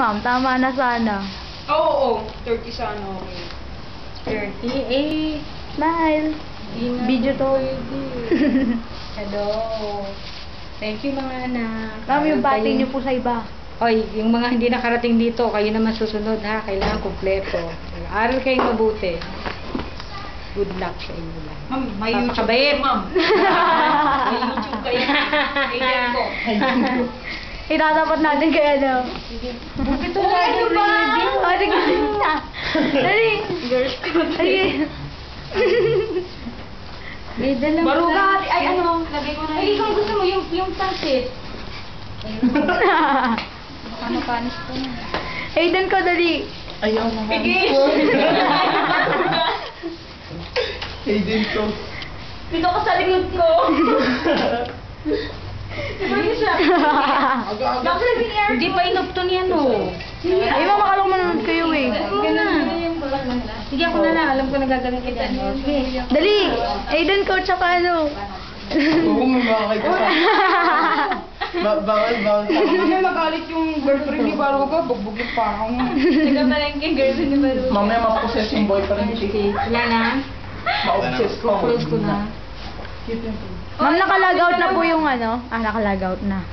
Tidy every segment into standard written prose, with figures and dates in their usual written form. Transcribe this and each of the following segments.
ma'am. Tama na sana. Oo, 30 sana okay. 30, eh. Smile. Di na Video to. pwede. Hello. Thank you mga anak. Ma'am, yung Aral bati kayo. niyo po sa iba. Hoy, yung mga hindi nakarating dito, kayo naman susunod ha. Kailangan kumpleto. Aral kayong mabuti. Good luck sa inyo lahat. Ma'am, may YouTube Papakabait. kayo, ma'am. May YouTube kayo. Kailan ko. Itatapat natin kaya daw. Ito Ano ba? O, sige na. Dali. Girls, Sige. May dalang Barugat! Ay, ano? Lagay ko na Ay, kung gusto mo, yung pansit. Ano panis ko na? Aiden ko, dali. Ayaw na nga. Pigil! Aiden ko. Dito ka sa likod ko! Diba niya siya? Aga-aga. Hindi pa inupto niyan oh. Ay, mama, kalong manonood kayo eh. Sige na. Sige ako na lang. Alam ko na gagawin kita. Sige. Dali. Aiden ko, tsaka ano. Oo, may makakay ka pa. Bawal. Hindi na magalit yung girlfriend ni Baruga, bugbugin pa ako. Nagkamalengke girlfriend ni Baruga. Mamaya ma-possess yung boyfriend Okay. Wala na. Ma-obsess ko. Close ko na. Ma'am, nakalagout na po yung ano. Nakalagout na.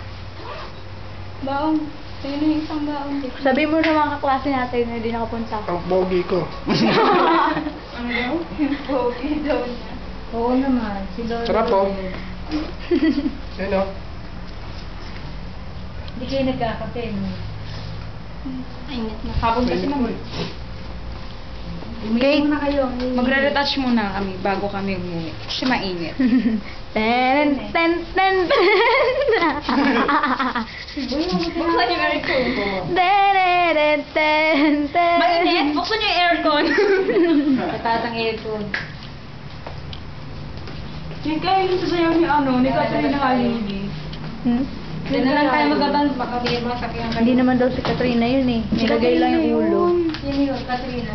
Baong. Sino yung isang baong? Sabi mo sa mga kaklase natin na hindi nakapunta. Ang bogi ko. Ano daw? Yung pogi daw niya. Oo naman. Si Lolo. Sarap po. Ano? Hindi kayo nagkakape. No? Init na. Hapon kasi ma'am. Okay. Muna kayo. Magre-retouch muna kami bago kami umuwi. Kasi mainit. Ten, ten, ten, Buksan yung aircon. ten, ten, ten. Mainit? Buksan yung aircon. Katatang aircon. Yung kayo yung sasayaw ni ano, ni Katrina Halili. Hmm? Diyan na lang tayo magkatan. Baka may mga sakyan. Hindi naman daw si Katrina yun eh. Nilagay lang yung ulo. Sino yun? Katrina.